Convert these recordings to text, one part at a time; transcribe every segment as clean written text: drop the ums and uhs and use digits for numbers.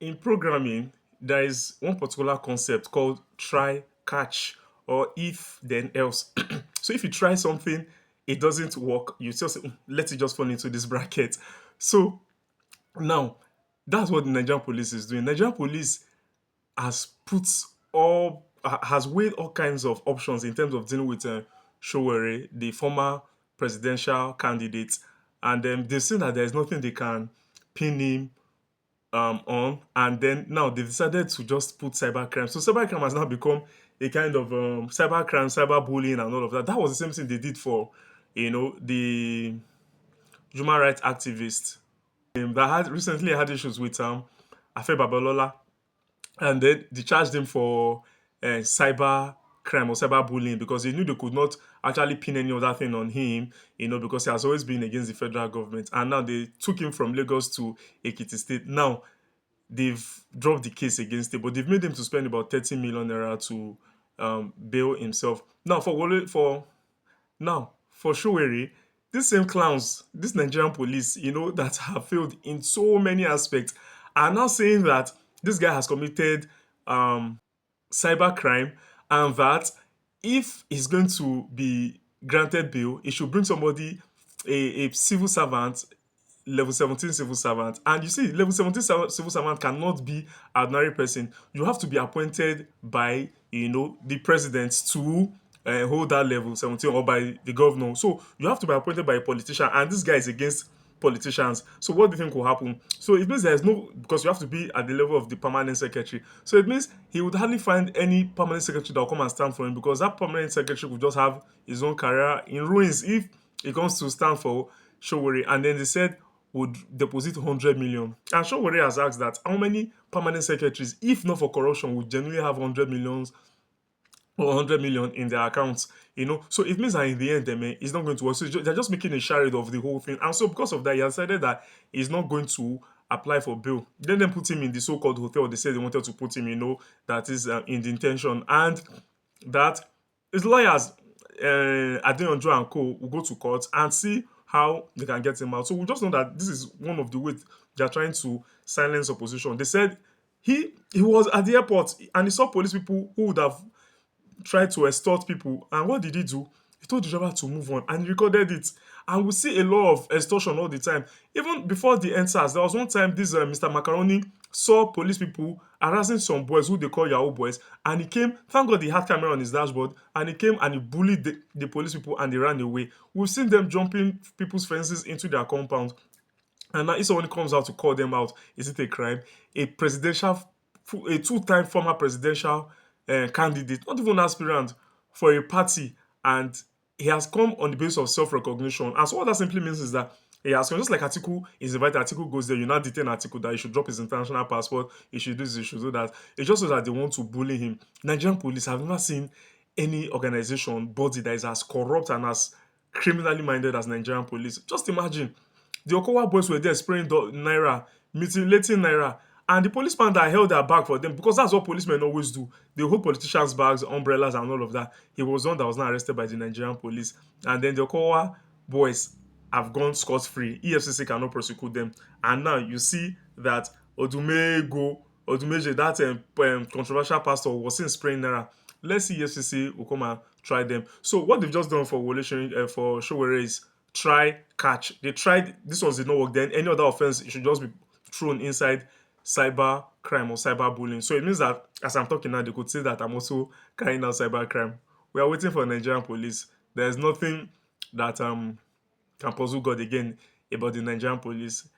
in programming, there is one particular concept called try, catch, or if then else. So if you try something, it doesn't work, you just say, let it just fall into this bracket. So now, that's what the Nigerian police is doing. Nigerian police has put has weighed all kinds of options in terms of dealing with Sowore, the former presidential candidate, and they've seen that there's nothing they can pin him on, and then now they decided to just put cybercrime. So cybercrime has now become a kind of cybercrime, cyberbullying, and all of that. That was the same thing they did for, the human rights activist that had recently had issues with Afe Babalola, and then they charged him for cyber crime or cyber bullying because they knew they could not actually pin any other thing on him, because he has always been against the federal government. And now they took him from Lagos to Ekiti State. Now they've dropped the case against him, but they've made him to spend about 30 million naira to bail himself. Now for Showeri, these same clowns, this Nigerian police, that have failed in so many aspects, are now saying that this guy has committed cybercrime, and that if he's going to be granted bail, he should bring somebody, a civil servant, level 17 civil servant. And you see, level 17 civil servant cannot be an ordinary person. You have to be appointed by, the president to hold that level 17, or by the governor. So you have to be appointed by a politician, and this guy is against politicians. So what do you think will happen? So it means there's no, because you have to be at the level of the permanent secretary. So it means he would hardly find any permanent secretary that will come and stand for him, because that permanent secretary would just have his own career in ruins if he comes to stand for Showore. And then they said would deposit 100 million. And Showore has asked that how many permanent secretaries, if not for corruption, would genuinely have 100 million in their accounts, So it means that in the end, it's not going to work. So they're just making a charade of the whole thing. And so because of that, he has decided that he's not going to apply for bail. Then they put him in the so-called hotel. They said they wanted to put him, that is in detention. And that his lawyers, Adeyanju and Co, will go to court and see how they can get him out. So we just know that this is one of the ways they're trying to silence opposition. They said he was at the airport and he saw police people who would have tried to extort people. And what did he do? He told the driver to move on, and he recorded it. And we see a lot of extortion all the time. Even before the NSAS, there was one time this Mr. Macaroni saw police people harassing some boys who they call Yahoo boys, and he came. Thank God he had camera on his dashboard, and he came and he bullied the police people, and they ran away. We've seen them jumping people's fences into their compound. And now, if someone comes out to call them out, is it a crime? A two-time former presidential candidate, not even aspirant, for a party, and he has come on the basis of self-recognition. And so what that simply means is that he has come, just like Atiku is invited, Atiku goes there, you now detain Atiku that he should drop his international passport, he should do this, he should do that. It's just so that they want to bully him. Nigerian police have never seen any organization, body that is as corrupt and as criminally minded as Nigerian police. Just imagine, the Okowa boys were there spraying Naira, mutilating Naira, and the policeman that held their bag for them, because that's what policemen always do. They hold politicians' bags, umbrellas, and all of that. He was one that was not arrested by the Nigerian police. And then the Okowa boys have gone scot-free. EFCC cannot prosecute them. And now you see that Odumeje, that controversial pastor, was seen spraying Naira. Let's see EFCC will come and try them. So what they've just done for for Showore is try, catch. They tried, this ones did not work. Then any other offense, it should just be thrown inside cyber crime or cyber bullying. So it means that as I'm talking now, they could say that I'm also carrying out cyber crime. We are waiting for Nigerian police. There's nothing that can puzzle God again about the Nigerian police.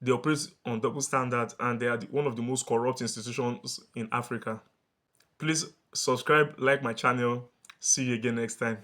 They operate on double standards, and they are one of the most corrupt institutions in Africa. Please subscribe, like my channel. See you again next time.